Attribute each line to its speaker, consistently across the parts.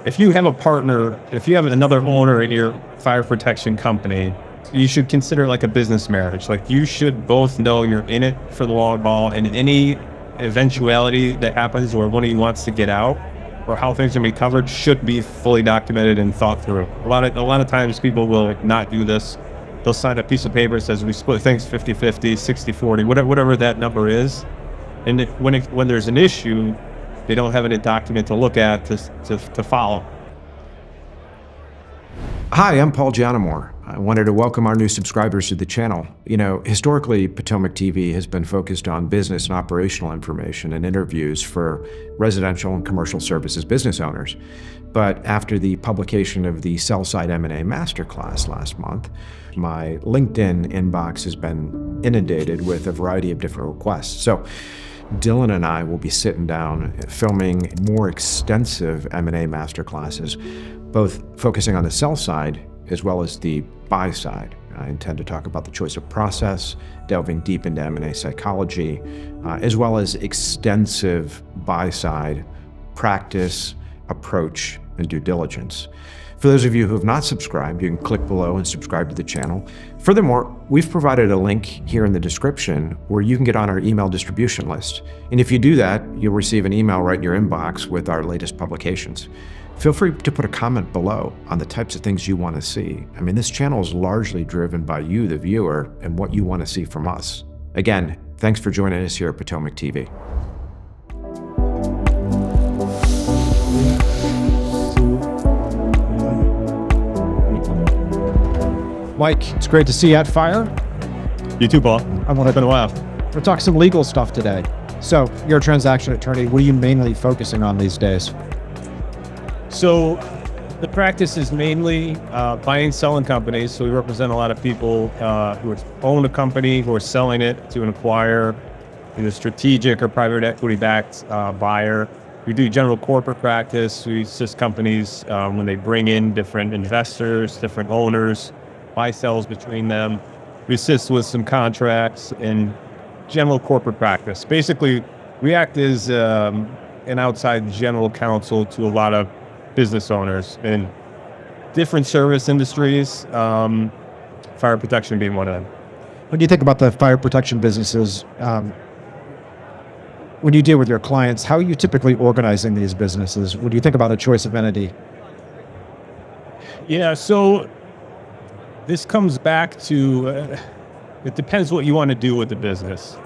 Speaker 1: if you have a partner, if you have another owner in your fire protection company, you should consider like a business marriage. Like you should both know you're in it for the long haul, and any eventuality that happens where one of you wants to get out or how things can be covered should be fully documented and thought through. A lot of times people will not do this. They'll sign a piece of paper that says we split things 50-50, 60-40, whatever that number is. And when there's an issue, they don't have any document to look at to follow.
Speaker 2: Hi, I'm Paul Giannamore. I wanted to welcome our new subscribers to the channel. You know, historically, Potomac TV has been focused on business and operational information and interviews for residential and commercial services business owners. But after the publication of the Sell-Side M&A Masterclass last month, my LinkedIn inbox has been inundated with a variety of different requests. So Dylan and I will be sitting down filming more extensive M&A masterclasses, both focusing on the sell side as well as the buy side. I intend to talk about the choice of process, delving deep into M&A psychology, as well as extensive buy side practice, approach, and due diligence. For those of you who have not subscribed, you can click below and subscribe to the channel. Furthermore, we've provided a link here in the description where you can get on our email distribution list. And if you do that, you'll receive an email right in your inbox with our latest publications. Feel free to put a comment below on the types of things you want to see. I mean, this channel is largely driven by you, the viewer, and what you want to see from us. Again, thanks for joining us here at Potomac TV.
Speaker 3: Mike, it's great to see you at Fire.
Speaker 1: You too, Paul. It's been a while.
Speaker 3: We'll talk some legal stuff today. So, you're a transaction attorney. What are you mainly focusing on these days?
Speaker 1: So the practice is mainly buying and selling companies. So we represent a lot of people who own a company, who are selling it to an acquirer, either strategic or private equity-backed buyer. We do general corporate practice. We assist companies when they bring in different investors, different owners, buy sells between them. We assist with some contracts and general corporate practice. Basically, we act as an outside general counsel to a lot of business owners in different service industries, fire protection being one of them.
Speaker 3: When you think about the fire protection businesses, when you deal with your clients, how are you typically organizing these businesses? When you think about a choice of entity?
Speaker 1: Yeah, so this comes back to, it depends what you want to do with the business.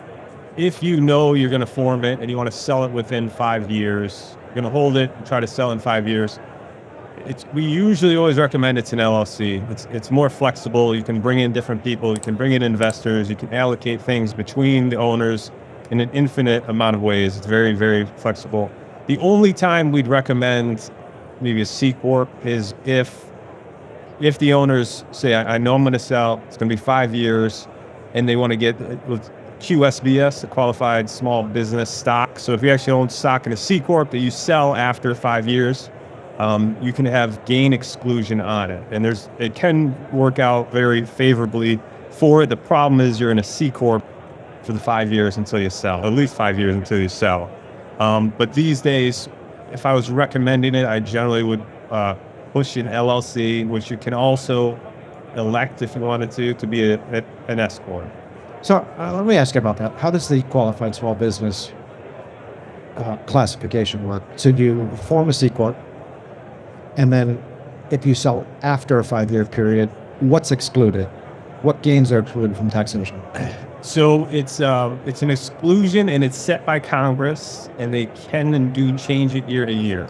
Speaker 1: If you know you're going to form it and you want to sell it within 5 years, you're going to hold it and try to sell in 5 years. We usually always recommend it's an LLC. It's more flexible. You can bring in different people. You can bring in investors. You can allocate things between the owners in an infinite amount of ways. It's very, very flexible. The only time we'd recommend maybe a C Corp is if the owners say, I know I'm going to sell, it's going to be 5 years, and they want to get QSBS, the qualified small business stock. So if you actually own stock in a C Corp that you sell after 5 years, you can have gain exclusion on it. And it can work out very favorably for it. The problem is you're in a C Corp for the 5 years until you sell, at least 5 years until you sell. But these days, if I was recommending it, I generally would push an LLC, which you can also elect if you wanted to be an S Corp.
Speaker 3: So let me ask you about that. How does the qualified small business classification work? So you form a C Corp, and then if you sell after a 5-year period, what's excluded? What gains are excluded from taxation?
Speaker 1: So it's an exclusion, and it's set by Congress, and they can and do change it year to year.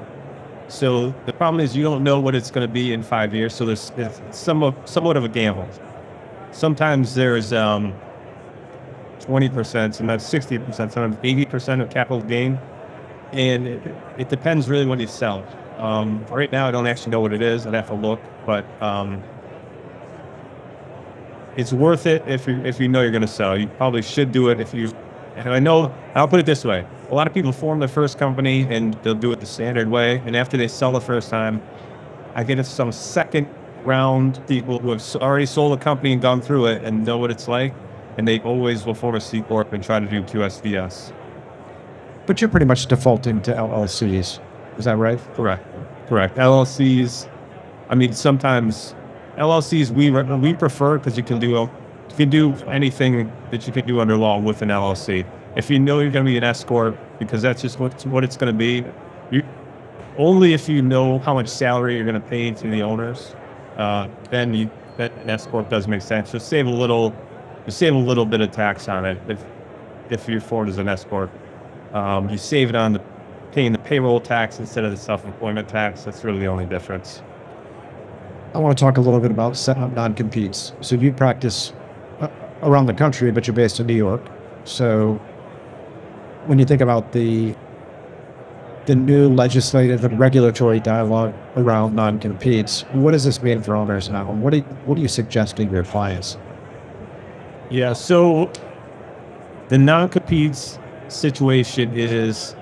Speaker 1: So the problem is you don't know what it's going to be in 5 years, so it's somewhat of a gamble. Sometimes there's 20%, sometimes 60%, sometimes 80% of capital gain. And it depends really when you sell. Right now, I don't actually know what it is. I'd have to look, but it's worth it if you know you're going to sell. You probably should do it if you, and I know, I'll put it this way. A lot of people form their first company and they'll do it the standard way. And after they sell the first time, I get some second round people who have already sold a company and gone through it and know what it's like. And they always will form a C Corp and try to do QSBS.
Speaker 3: But you're pretty much defaulting to LLCs. Is that right?
Speaker 1: Correct. Correct. LLCs. I mean, sometimes LLCs we prefer because you can do anything that you can do under law with an LLC. If you know you're going to be an S corp, because that's just what it's going to be. Only if you know how much salary you're going to pay to the owners, then an S corp does make sense. Just save a little bit of tax on it if you're formed as an S corp. You save it on paying the payroll tax instead of the self-employment tax. That's really the only difference.
Speaker 3: I want to talk a little bit about setting up non-competes. So you practice around the country, but you're based in New York. So when you think about the new legislative and regulatory dialogue around non-competes, what does this mean for owners now? What are you suggesting to your clients?
Speaker 1: Yeah, so the non-competes situation is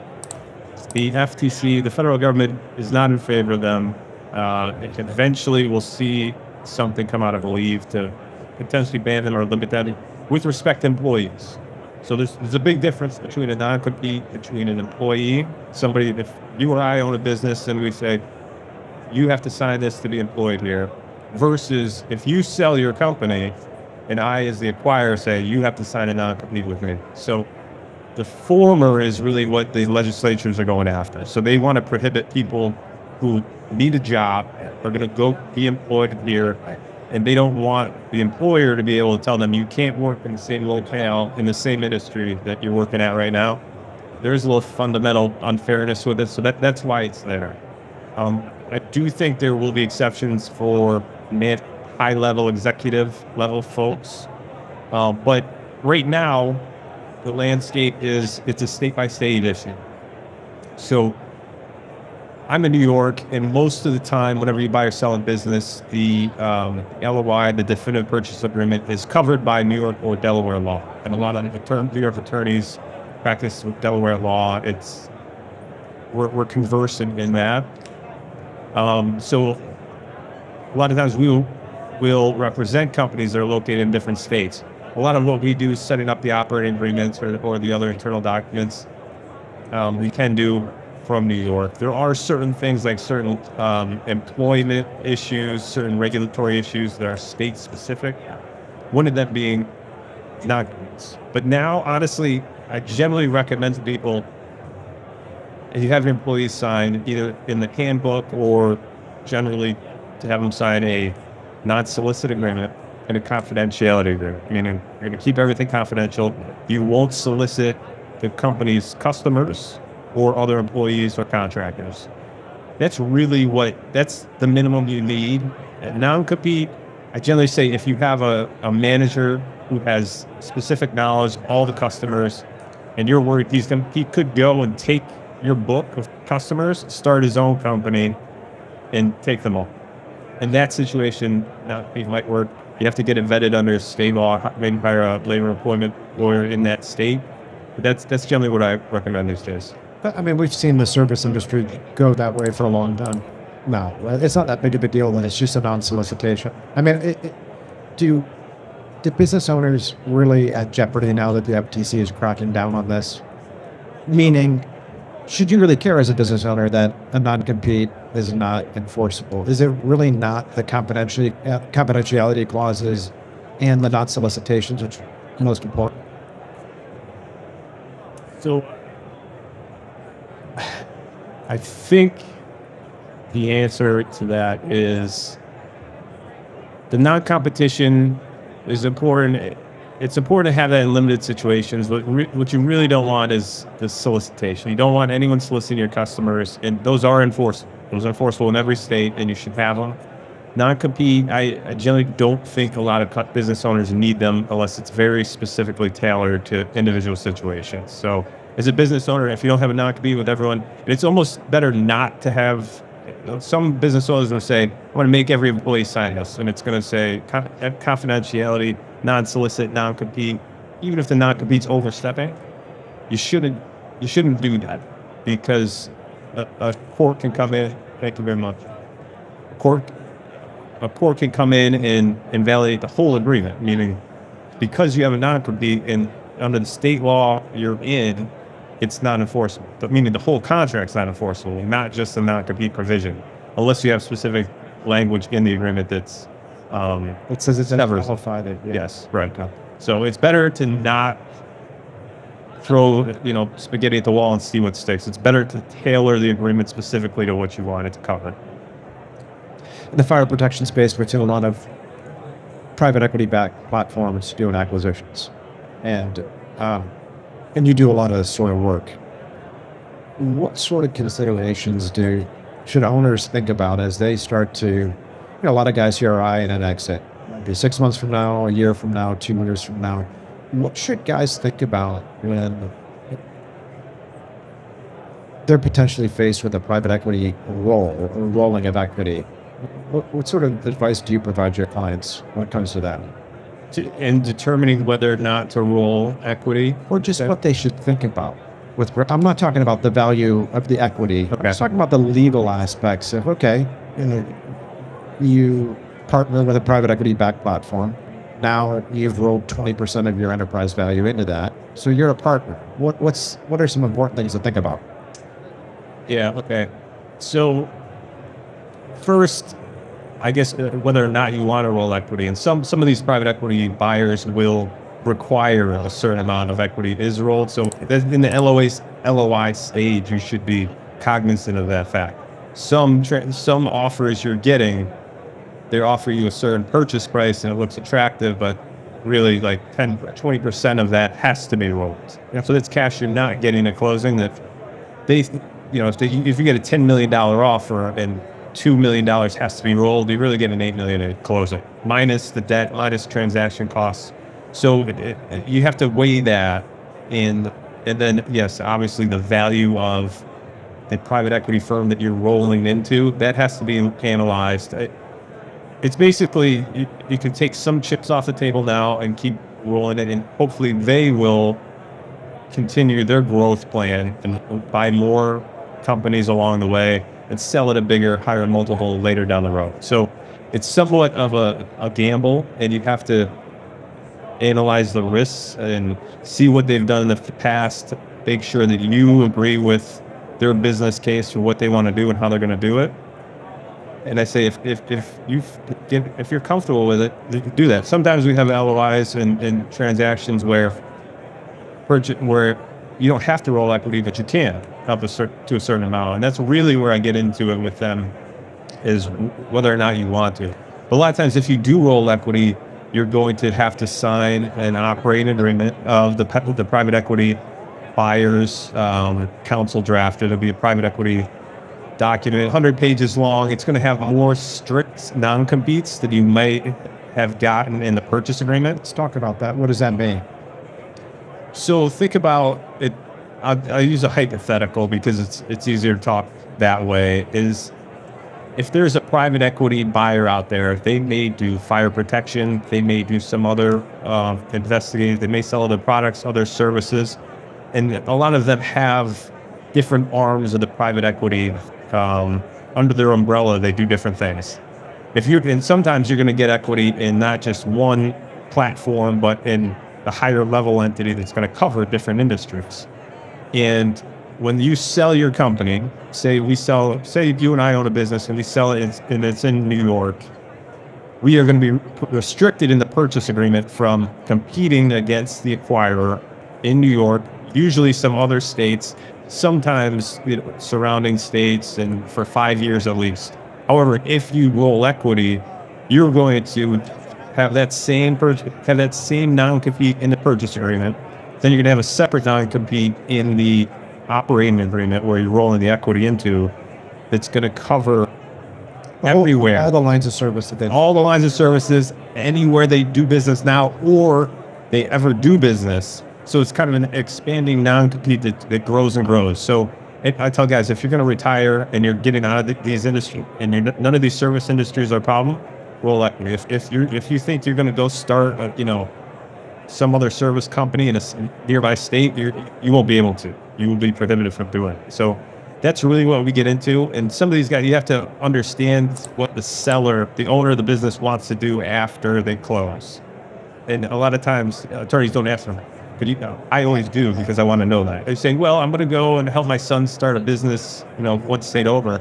Speaker 1: the FTC, the federal government is not in favor of them. Eventually we'll see something come out of a leave to potentially ban them or limit them with respect to employees. So there's a big difference between a non-compete, between an employee, somebody, if you or I own a business and we say, you have to sign this to be employed here, versus if you sell your company and I, as the acquirer, say, you have to sign a non-compete with me. So the former is really what the legislatures are going after. So they want to prohibit people who need a job, are going to go be employed here, and they don't want the employer to be able to tell them you can't work in the same locale in the same industry that you're working at right now. There's a little fundamental unfairness with it, so that's why it's there. I do think there will be exceptions for high-level, executive-level folks, but right now, the landscape it's a state-by-state issue. So I'm in New York, and most of the time, whenever you buy or sell a business, the LOI, the definitive purchase agreement, is covered by New York or Delaware law. And a lot of New York attorneys practice with Delaware law. We're conversant in that. So a lot of times we'll represent companies that are located in different states. A lot of what we do is setting up the operating agreements or the other internal documents we can do from New York. There are certain things like certain employment issues, certain regulatory issues that are state specific. One of them being non-competes. But now, honestly, I generally recommend to people, if you have an employee sign either in the handbook or generally to have them sign a non-solicit agreement and a confidentiality agreement, meaning you're going to keep everything confidential. You won't solicit the company's customers or other employees or contractors. That's the minimum you need. And non-compete, I generally say if you have a manager who has specific knowledge of all the customers and you're worried he could go and take your book of customers, start his own company and take them all. In that situation, non-compete might work. You have to get it vetted under state law, maybe by a labor employment lawyer in that state. But that's generally what I recommend these days.
Speaker 3: I mean, we've seen the service industry go that way for a long time. No, it's not that big of a deal when it's just a non-solicitation. I mean, do business owners really at jeopardy now that the FTC is cracking down on this? Meaning, should you really care as a business owner that a non-compete is not enforceable? Is it really not the confidentiality clauses and the non-solicitations which are most important?
Speaker 1: So I think the answer to that is the non-competition is important. It's important to have that in limited situations, but what you really don't want is the solicitation. You don't want anyone soliciting your customers, and those are enforceable. Those are enforceable in every state, and you should have them. Non-compete, I generally don't think a lot of business owners need them unless it's very specifically tailored to individual situations. So as a business owner, if you don't have a non-compete with everyone, it's almost better not to have. Some business owners will say, I want to make every employee sign this, and it's going to say confidentiality, non-solicit, non-compete. Even if the non-compete's overstepping, you shouldn't do that, because a court can come in. Thank you very much. A court can come in and invalidate the whole agreement, meaning because you have a non-compete and under the state law you're in, it's not enforceable. But meaning the whole contract's not enforceable, not just the non-compete provision. unless you have specific language in the agreement that's
Speaker 3: It says it's
Speaker 1: never
Speaker 3: qualified.
Speaker 1: yes, right. So it's better to not throw spaghetti at the wall and see what sticks. It's better to tailor the agreement specifically to what you want it to cover.
Speaker 3: In the fire protection space, we're seeing a lot of private equity-backed platforms doing acquisitions, and you do a lot of this sort of work. What sort of considerations should owners think about as they start to, a lot of guys here are eyeing an exit, maybe 6 months from now, a year from now, 2 years from now. What should guys think about when they're potentially faced with a private equity rolling of equity? What sort of advice do you provide your clients when it comes to that?
Speaker 1: In determining whether or not to roll equity?
Speaker 3: Or just what they should think about. I'm not talking about the value of the equity. Okay. I'm just talking about the legal aspects of, you partner with a private equity-backed platform. Now you've rolled 20% of your enterprise value into that. So you're a partner. What are some important things to think about?
Speaker 1: Yeah, okay. So first, I guess whether or not you want to roll equity, and some of these private equity buyers will require a certain amount of equity is rolled. So in the LOI stage, you should be cognizant of that fact. Some offers you're getting, they offer you a certain purchase price and it looks attractive, but really like 20% of that has to be rolled. So that's cash you're not getting at closing. That if you get a $10 million offer and $2 million has to be rolled, you really get an $8 million at closing, minus the debt, minus transaction costs. So you have to weigh that in, and then yes, obviously the value of the private equity firm that you're rolling into, that has to be analyzed. It's basically, you can take some chips off the table now and keep rolling it, and hopefully they will continue their growth plan and buy more companies along the way and sell at a bigger, higher multiple later down the road. So it's somewhat of a gamble, and you have to analyze the risks and see what they've done in the past, make sure that you agree with their business case for what they want to do and how they're going to do it. And I say, if you're comfortable with it, do that. Sometimes we have LOIs and transactions where you don't have to roll equity, but you can up to a certain amount. And that's really where I get into it with them, is whether or not you want to. But a lot of times, if you do roll equity, you're going to have to sign an operating agreement of the private equity buyers council drafted. It'll be a private equity document, 100 pages long. It's going to have more strict non-competes that you may have gotten in the purchase agreement.
Speaker 3: Let's talk about that. What does that mean?
Speaker 1: So think about it. I'll use a hypothetical because it's easier to talk that way. Is if there's a private equity buyer out there, they may do fire protection, they may do some other investigating, they may sell other products, other services, and a lot of them have different arms of the private equity under their umbrella. They do different things. And sometimes you're going to get equity in not just one platform, but in a higher level entity that's going to cover different industries. And when you sell your company, say you and I own a business and we sell it and it's in New York, we are going to be restricted in the purchase agreement from competing against the acquirer in New York, usually some other states, sometimes surrounding states, and for 5 years at least. However, if you roll equity, you're going to have that same non-compete in the purchase agreement. Then you're going to have a separate non-compete in the operating agreement where you're rolling the equity into, that's going to cover everywhere.
Speaker 3: All the lines of service.
Speaker 1: All the lines of services, anywhere they do business now or they ever do business. So it's kind of an expanding non-compete that grows and grows. So I tell guys, if you're going to retire and you're getting out of these industries and none of these service industries are a problem, well, if you think you're going to go start, some other service company in a nearby state, you won't be able to. You will be prohibited from doing it. So that's really what we get into. And some of these guys, you have to understand what the owner of the business wants to do after they close. And a lot of times, attorneys don't ask them. But I always do, because I want to know that. They're saying, well, I'm going to go and help my son start a business, one state over.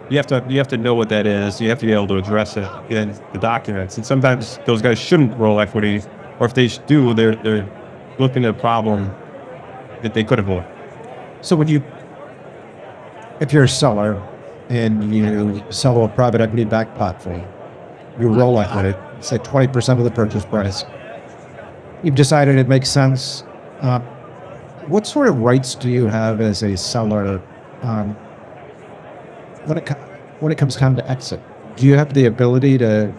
Speaker 1: you have to know what that is. You have to be able to address it in the documents. And sometimes those guys shouldn't roll equity, or if they do, they're looking at a problem that they could avoid.
Speaker 3: So if you're a seller and you sell a private equity backed platform, you roll equity, say 20% of the purchase price. You've decided it makes sense. What sort of rights do you have as a seller when it comes time to exit? Do you have the ability to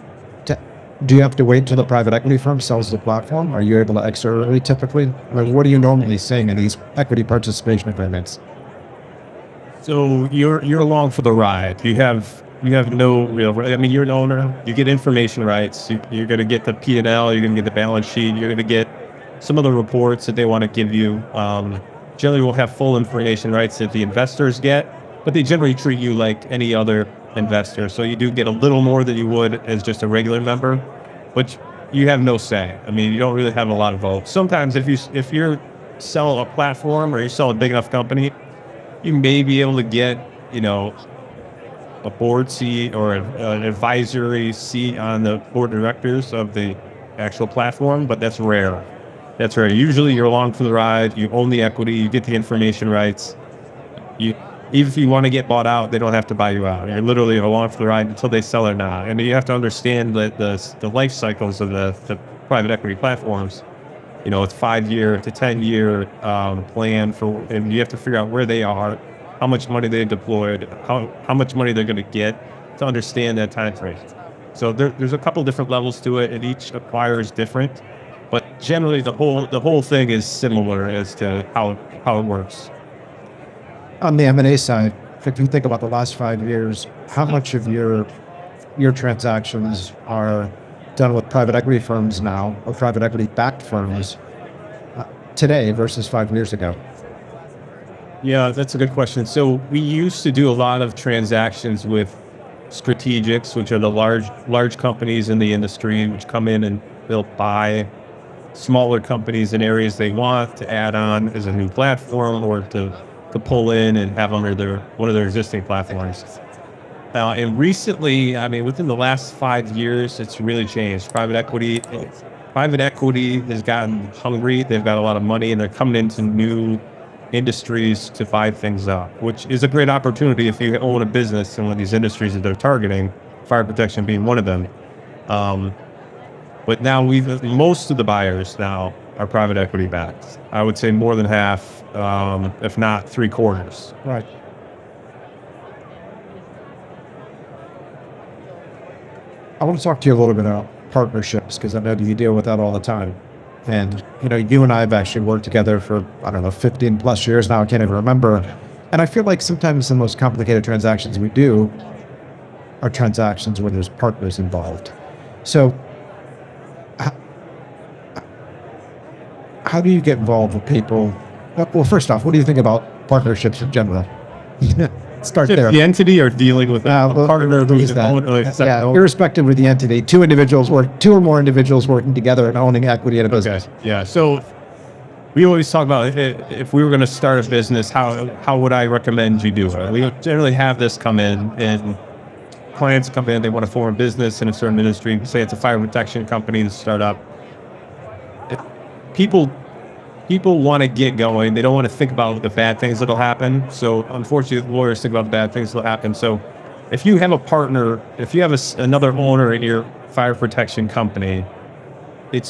Speaker 3: do you have to wait until the private equity firm sells the platform? Are you able to exit early typically? Or what are you normally seeing in these equity participation agreements?
Speaker 1: So you're along for the ride. You have no real. I mean, you're an owner. You get information rights. You're going to get the P&L. You're going to get the balance sheet. You're going to get some of the reports that they want to give you. Generally, we'll have full information rights that the investors get, but they generally treat you like any other investor. So you do get a little more than you would as just a regular member, but you have no say. I mean, you don't really have a lot of votes. Sometimes if you're sell a platform or you sell a big enough company, you may be able to get, a board seat or an advisory seat on the board of directors of the actual platform, but that's rare. That's rare. Usually you're along for the ride, you own the equity, you get the information rights. Even if you want to get bought out, they don't have to buy you out. You're literally along for the ride until they sell or not. And you have to understand that the life cycles of the private equity platforms. It's 5-year to 10-year plan and you have to figure out where they are, how much money they deployed, how much money they're going to get to understand that time frame. So there's a couple different levels to it, and each acquirer is different. But generally, the whole thing is similar as to how it works.
Speaker 3: On the M&A side, if you think about the last 5 years, how much of your transactions are done with private equity firms now, or private equity backed firms today versus 5 years ago?
Speaker 1: Yeah, that's a good question. So we used to do a lot of transactions with strategics, which are the large companies in the industry, which come in and they'll buy smaller companies in areas they want to add on as a new platform or to pull in and have under one of their existing platforms. And recently, I mean, within the last 5 years, it's really changed. Private equity has gotten hungry. They've got a lot of money, and they're coming into new industries to buy things up, which is a great opportunity if you own a business in one of these industries that they're targeting, fire protection being one of them. But now most of the buyers now are private equity backed. I would say more than half, if not 3/4.
Speaker 3: Right. I want to talk to you a little bit about partnerships, because I know you deal with that all the time. And, you and I have actually worked together for, 15 plus years now. I can't even remember. And I feel like sometimes the most complicated transactions we do are transactions where there's partners involved. So how do you get involved with people? Well, first off, what do you think about partnerships in general? Start there.
Speaker 1: The entity or dealing with a partner who's
Speaker 3: irrespective of the entity, two or more individuals working together and owning equity in a business.
Speaker 1: Okay. Yeah. So we always talk about if we were going to start a business, how would I recommend you do it? We generally have this come in, and clients come in, they want to form a business in a certain industry. Say it's a fire protection company, to start up. People want to get going. They don't want to think about the bad things that'll happen. So unfortunately, lawyers think about the bad things that'll happen. So if you have a partner, if you have another owner in your fire protection company,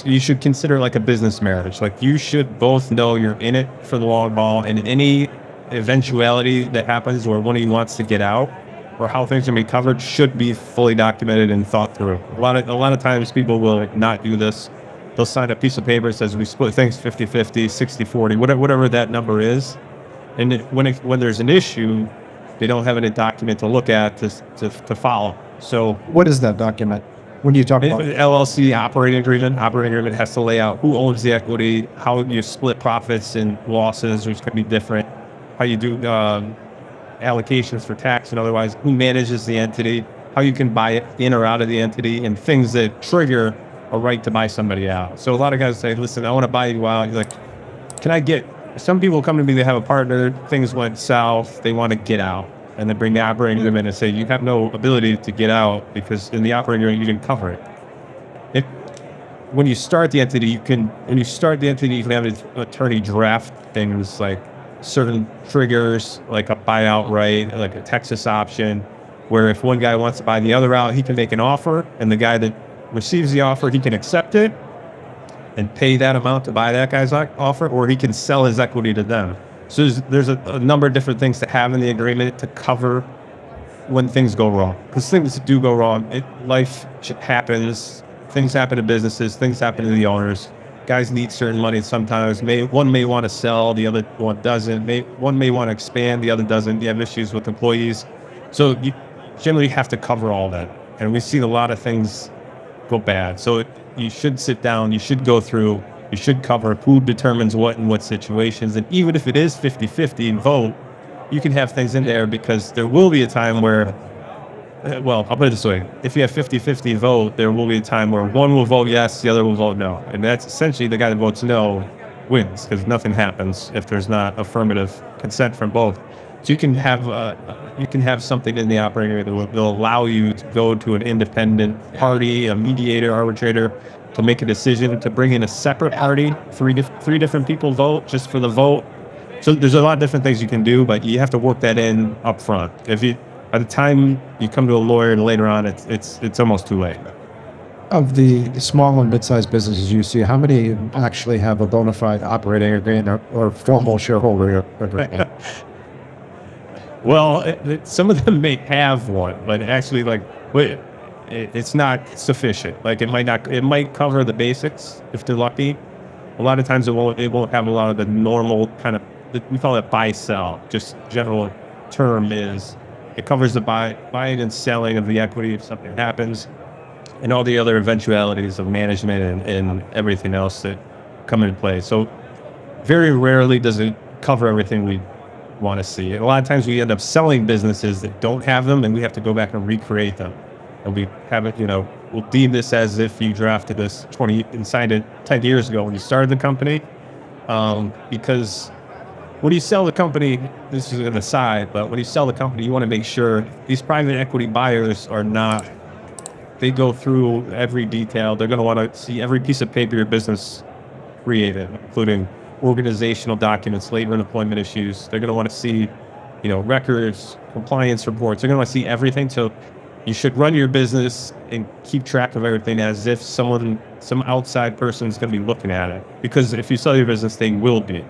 Speaker 1: you should consider like a business marriage. Like, you should both know you're in it for the long haul, and any eventuality that happens where one of you wants to get out or how things are going to be covered should be fully documented and thought through. A lot of times people will not do this. They'll sign a piece of paper that says we split things 50-50, 60-40, whatever that number is. And when there's an issue, they don't have any document to look at to follow. So
Speaker 3: what is that document when you talk about
Speaker 1: LLC operating agreement? Operating agreement has to lay out who owns the equity, how you split profits and losses, which could be different, how you do allocations for tax and otherwise, who manages the entity, how you can buy it in or out of the entity, and things that trigger a right to buy somebody out. So a lot of guys say, listen, I want to buy you out. You're like, some people come to me, they have a partner, things went south, they want to get out. and then bring the operating agreement and say, you have no ability to get out because in the operating agreement, you didn't cover it. When you start the entity, you can have an attorney draft things like certain triggers, like a buyout right, like a Texas option, where if one guy wants to buy the other out, he can make an offer, and the guy that receives the offer, he can accept it and pay that amount to buy that guy's offer, or he can sell his equity to them. So there's a number of different things to have in the agreement to cover when things go wrong. Because things do go wrong. Life happens. Things happen to businesses. Things happen to the owners. Guys need certain money sometimes. One may want to sell, the other one doesn't. One may want to expand, the other doesn't. You have issues with employees. So you generally have to cover all that. And we've seen a lot of things go bad. So you should sit down, you should go through, you should cover who determines what in what situations. And even if it is 50-50 and vote, you can have things in there because there will be a time where, well, I'll put it this way. If you have 50-50 vote, there will be a time where one will vote yes, the other will vote no. And that's essentially the guy that votes no wins because nothing happens if there's not affirmative consent from both. So you can have something in the operating agreement that will allow you to go to an independent party, a mediator, arbitrator, to make a decision to bring in a separate party. Three different people vote just for the vote. So there's a lot of different things you can do, but you have to work that in up front. By the time you come to a lawyer later on, it's almost too late.
Speaker 3: Of the small and mid-sized businesses you see, how many actually have a bona fide operating agreement or formal shareholder agreement?
Speaker 1: Well, some of them may have one, but actually, it's not sufficient. Like it might cover the basics if they're lucky. A lot of times it won't have a lot of the normal kind of, we call it buy sell. Just general term is it covers the buying and selling of the equity if something happens, and all the other eventualities of management and everything else that come into play. So very rarely does it cover everything we want to see. And a lot of times we end up selling businesses that don't have them, and we have to go back and recreate them. And we have it, we'll deem this as if you drafted this 20 and signed it 10 years ago when you started the company. Because when you sell the company, this is an aside, but when you sell the company, you want to make sure these private equity buyers they go through every detail. They're going to want to see every piece of paper your business created, including organizational documents, labor and employment issues. They're going to want to see, records, compliance reports. They're going to want to see everything. So you should run your business and keep track of everything as if some outside person is going to be looking at it. Because if you sell your business, they will be.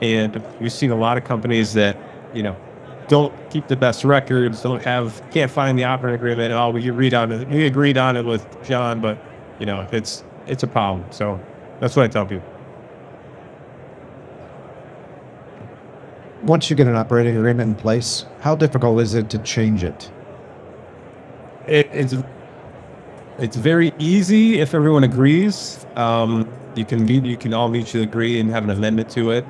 Speaker 1: And we've seen a lot of companies that, don't keep the best records, can't find the operating agreement. Oh, we agreed on it with John, but it's a problem. So that's what I tell people.
Speaker 3: Once you get an operating agreement in place, how difficult is it to change it?
Speaker 1: It's very easy if everyone agrees. You can all mutually agree and have an amendment to it.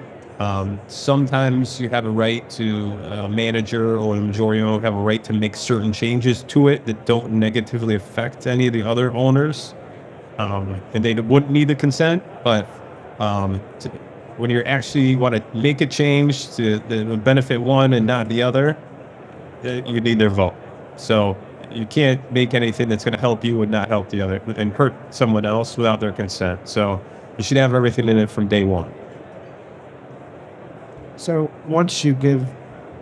Speaker 1: Sometimes you have a right to a manager or the majority owner have a right to make certain changes to it that don't negatively affect any of the other owners. And they wouldn't need the consent, but when you actually want to make a change to benefit one and not the other, you need their vote. So you can't make anything that's going to help you and not help the other and hurt someone else without their consent. So you should have everything in it from day one.
Speaker 3: So once you give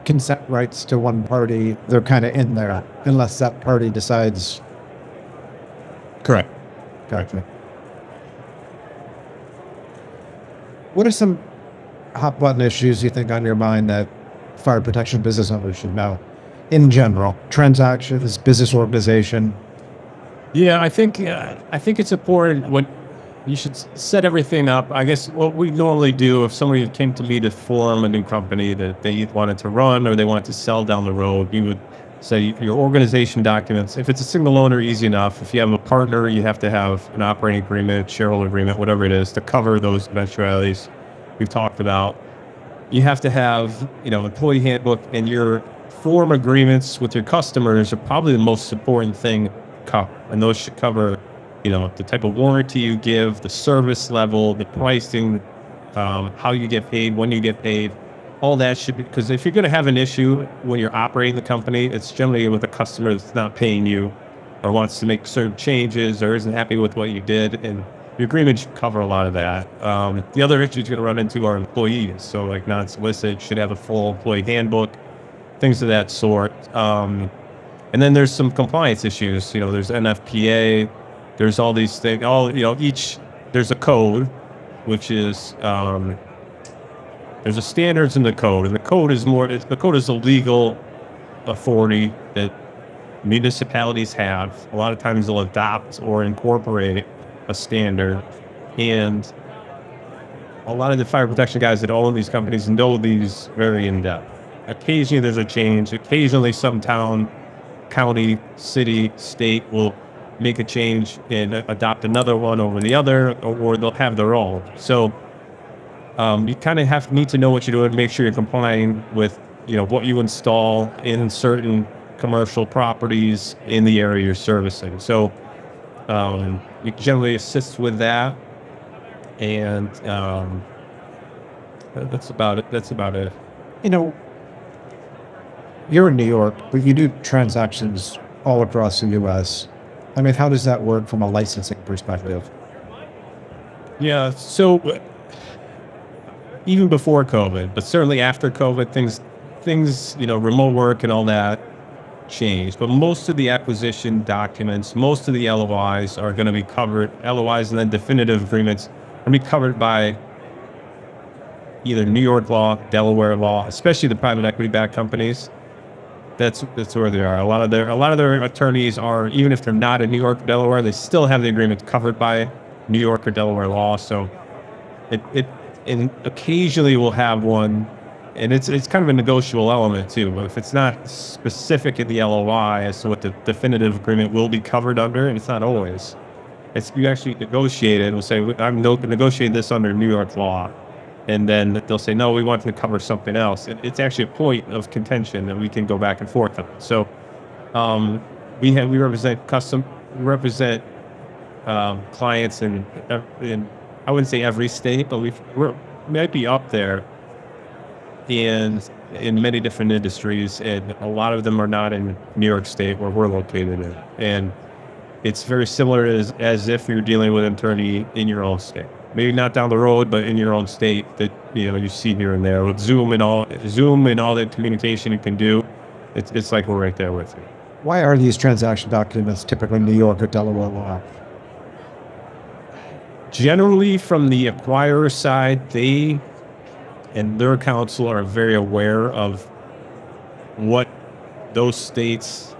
Speaker 3: consent rights to one party, they're kind of in there unless that party decides.
Speaker 1: Correct.
Speaker 3: Gotcha. What are some hot button issues you think on your mind that fire protection business owners should know in general? Transactions, business organization.
Speaker 1: Yeah, I think it's important when you should set everything up. I guess what we normally do if somebody came to me to form a new company that they wanted to run or they wanted to sell down the road, you would say your organization documents. If it's a single owner, easy enough. If you have a partner, you have to have an operating agreement, shareholder agreement, whatever it is, to cover those eventualities we've talked about. You have to have, employee handbook, and your form agreements with your customers are probably the most important thing to cover. And those should cover, the type of warranty you give, the service level, the pricing, how you get paid, when you get paid. all that should be, because if you're going to have an issue when you're operating the company, it's generally with a customer that's not paying you or wants to make certain changes or isn't happy with what you did. And the agreement should cover a lot of that. The other issues you're going to run into are employees. So like non-solicit should have a full employee handbook, things of that sort. And then there's some compliance issues. There's NFPA, there's all these things, there's a code, which is, there's a standards in the code, and the code is a legal authority that municipalities have. A lot of times they'll adopt or incorporate a standard, and a lot of the fire protection guys that own these companies know these very in depth. Occasionally there's a change. Occasionally some town, county, city, state will make a change and adopt another one over the other, or they'll have their own. So you kind of need to know what you're doing, make sure you're complying with, what you install in certain commercial properties in the area you're servicing. So you generally assist with that, and that's about it.
Speaker 3: You're in New York, but you do transactions all across the U.S. I mean, how does that work from a licensing perspective?
Speaker 1: Yeah, so even before COVID, but certainly after COVID, things, remote work and all that changed. But most of the acquisition documents, most of the LOIs are going to be covered, LOIs and then definitive agreements are going to be covered by either New York law, Delaware law, especially the private equity-backed companies. That's where they are. A lot of their attorneys are, even if they're not in New York or Delaware, they still have the agreement covered by New York or Delaware law. So and occasionally we'll have one, and it's kind of a negotiable element too. But if it's not specific in the LOI as to what the definitive agreement will be covered under, and it's not always, you actually negotiate it and we'll say, I'm negotiating this under New York law. And then they'll say, no, we want to cover something else. It's actually a point of contention that we can go back and forth on. So we represent clients in I wouldn't say every state, but we might be up there in many different industries, and a lot of them are not in New York State where we're located in. And it's very similar as if you're dealing with an attorney in your own state. Maybe not down the road, but in your own state that you see here and there with Zoom and all that communication you can do. It's like we're right there with you.
Speaker 3: Why are these transaction documents typically New York or Delaware law?
Speaker 1: Generally, from the acquirer side, they and their counsel are very aware of what those states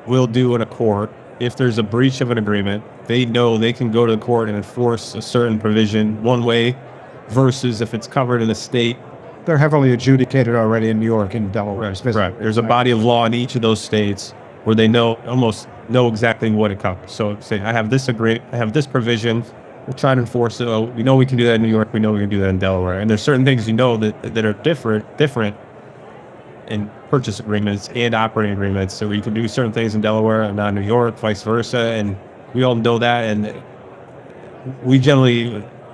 Speaker 1: will do in a court. If there's a breach of an agreement, they know they can go to the court and enforce a certain provision one way, versus if it's covered in a state.
Speaker 3: They're heavily adjudicated already in New York and Delaware.
Speaker 1: Right. There's a body of law in each of those states where they almost know exactly what it covers. So say, I have this provision, we'll try to enforce it. We know we can do that in New York, we know we can do that in Delaware. And there's certain things that are different in purchase agreements and operating agreements. So you can do certain things in Delaware and not in New York, vice versa. And we all know that. And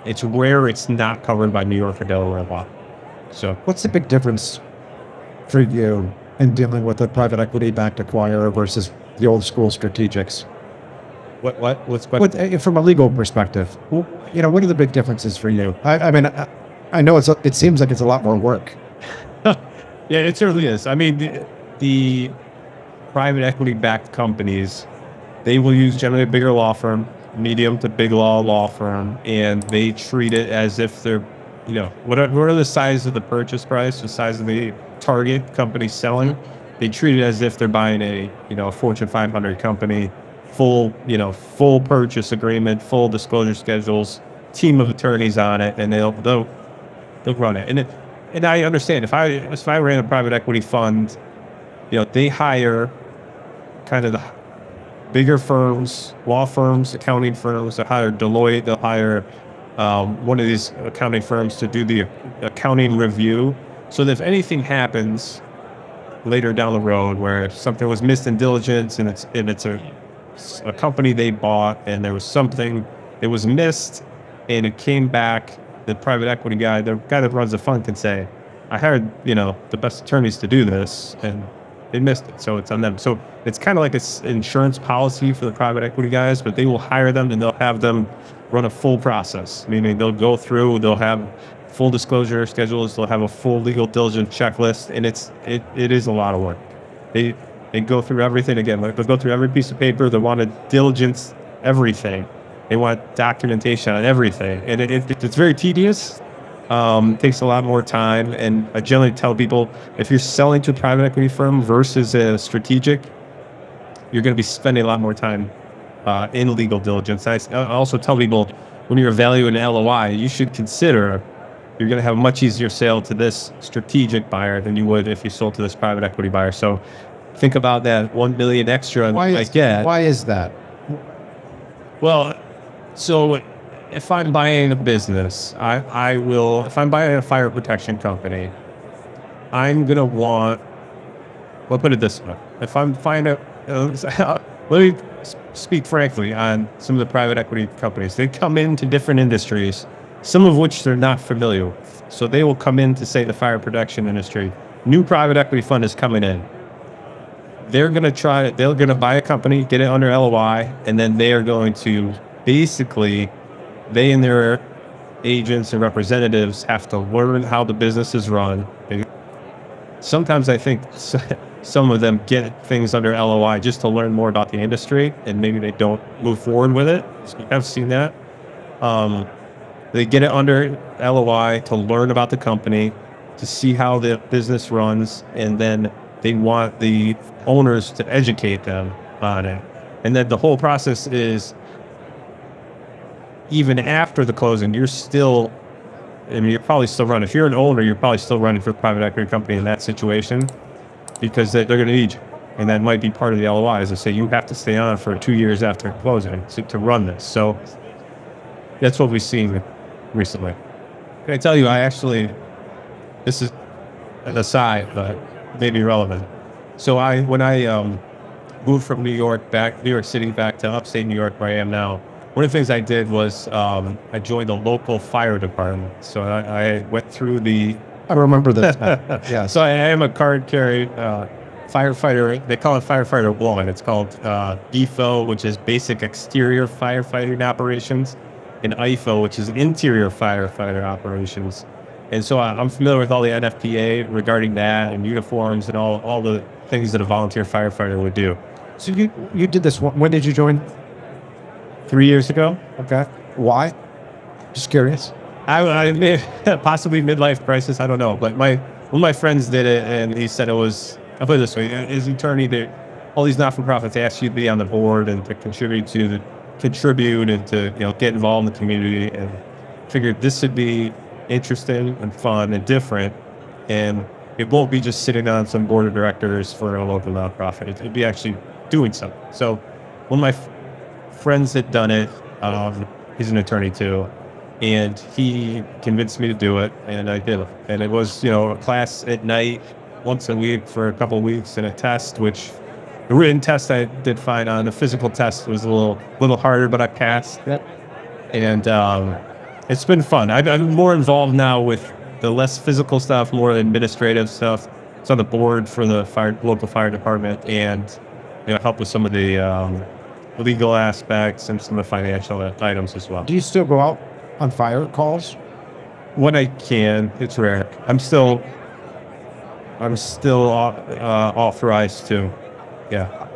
Speaker 1: it's rare it's not covered by New York or Delaware law. So
Speaker 3: what's the big difference for you in dealing with a private equity-backed acquirer versus the old school strategics? From a legal perspective, what are the big differences for you? I mean, I know it seems like it's a lot more work.
Speaker 1: Yeah, it certainly is. I mean, the private equity-backed companies, they will use generally a bigger law firm, medium to big law firm, and they treat it as if they're, what are the size of the purchase price, the size of the target company selling? They treat it as if they're buying a Fortune 500 company, full purchase agreement, full disclosure schedules, team of attorneys on it, and they'll run it. And I understand if I ran a private equity fund, they hire kind of the bigger firms, law firms, accounting firms. They hire Deloitte. They'll hire one of these accounting firms to do the accounting review, so that if anything happens later down the road where something was missed in diligence and it's a company they bought and there was something that was missed and it came back, the private equity guy, the guy that runs the fund, can say, I hired, the best attorneys to do this, and they missed it. So it's on them. So it's kind of like an insurance policy for the private equity guys, but they will hire them and they'll have them run a full process. Meaning they'll go through, they'll have full disclosure schedules, they'll have a full legal diligence checklist, and it is a lot of work. They go through everything again. They'll go through every piece of paper. They want to diligence everything. They want documentation on everything, and it's very tedious. Takes a lot more time, and I generally tell people, if you're selling to a private equity firm versus a strategic, you're going to be spending a lot more time in legal diligence. I also tell people, when you're evaluating an LOI, you should consider you're going to have a much easier sale to this strategic buyer than you would if you sold to this private equity buyer. So think about that $1 million extra I get.
Speaker 3: Why is that?
Speaker 1: Well, so if I'm buying a business, I will, if I'm buying a fire protection company, I'm going to want, well, put it this way. If I'm buying let me speak frankly on some of the private equity companies. They come into different industries, some of which they're not familiar with. So they will come into, say, the fire protection industry. New private equity fund is coming in. They're going to buy a company, get it under LOI, and then they are going to basically, they and their agents and representatives have to learn how the business is run. Sometimes I think some of them get things under LOI just to learn more about the industry, and maybe they don't move forward with it. I've seen that. They get it under LOI to learn about the company, to see how the business runs, and then they want the owners to educate them on it. And then the whole process is, even after the closing, you're probably still running. If you're an owner, you're probably still running for a private equity company in that situation, because they're going to need you. And that might be part of the LOI, is to say you have to stay on for 2 years after closing to run this. So that's what we've seen recently. Can I tell you, this is an aside, but maybe relevant. So when I moved from New York City back to upstate New York, where I am now, one of the things I did was I joined the local fire department. So I went through
Speaker 3: I remember this.
Speaker 1: Yeah. So I am a card-carrying firefighter. They call it firefighter 1. It's called EFO, which is basic exterior firefighting operations, and IFO, which is interior firefighter operations. And so I'm familiar with all the NFPA regarding that, and uniforms and all the things that a volunteer firefighter would do.
Speaker 3: So you did this. When did you join?
Speaker 1: 3 years ago.
Speaker 3: Okay. Why? Just curious.
Speaker 1: I possibly midlife crisis. I don't know. But one of my friends did it, and he said it was, I'll put it this way, his attorney, all these not-for-profits ask you to be on the board and to contribute and to get involved in the community, and figured this would be interesting and fun and different, and it won't be just sitting on some board of directors for a local nonprofit. It'd be actually doing something. So one of my friends had done it. He's an attorney too, and he convinced me to do it, and I did it. And it was a class at night once a week for a couple of weeks, and a test, which the written test I did fine on. The physical test was a little harder, but I passed. Yep. And it's been fun. I'm more involved now with the less physical stuff, more administrative stuff. It's on the board for the local fire department, and help with some of the legal aspects and some of the financial items as well.
Speaker 3: Do you still go out on fire calls?
Speaker 1: When I can. It's rare. I'm still authorized to. Yeah.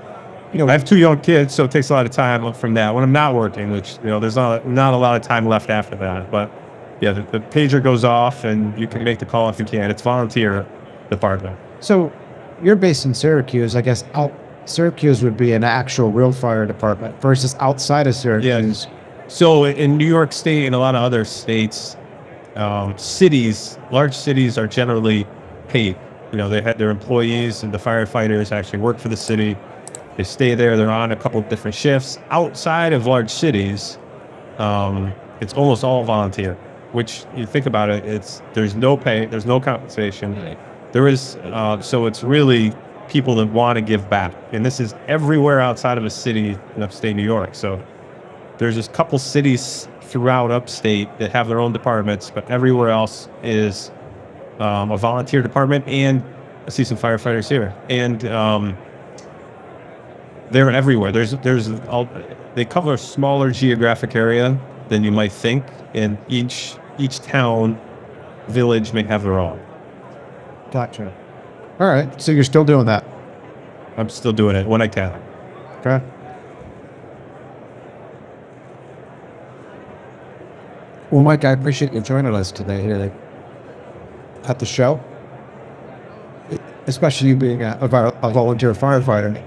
Speaker 1: I have 2 young kids, so it takes a lot of time from that when I'm not working, which, there's not a lot of time left after that. But yeah, the pager goes off and you can make the call if you can. It's volunteer department.
Speaker 3: So you're based in Syracuse. I guess Syracuse would be an actual real fire department versus outside of Syracuse.
Speaker 1: Yeah. So in New York State and a lot of other states, large cities are generally paid. They had their employees, and the firefighters actually work for the city. They stay there. They're on a couple of different shifts. Outside of large cities, it's almost all volunteer, which you think about it, there's no pay, there's no compensation. There is, so it's really people that want to give back. And this is everywhere outside of a city in upstate New York. So there's just a couple cities throughout upstate that have their own departments, but everywhere else is a volunteer department, and I see some firefighters here, and they're everywhere. They cover a smaller geographic area than you might think, and each town, village may have their own.
Speaker 3: Gotcha. All right. So you're still doing that.
Speaker 1: I'm still doing it when I can.
Speaker 3: Okay. Well, Mike, I appreciate you joining us today here at the show, especially you being a volunteer firefighter.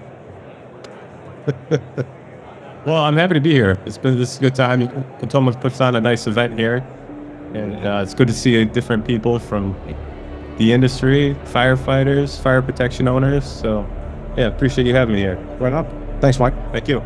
Speaker 1: Well, I'm happy to be here. This is a good time. Potomac puts on a nice event here, and it's good to see different people from the industry, firefighters, fire protection owners. So, yeah, appreciate you having me here.
Speaker 3: Right on. Thanks, Mike.
Speaker 1: Thank you.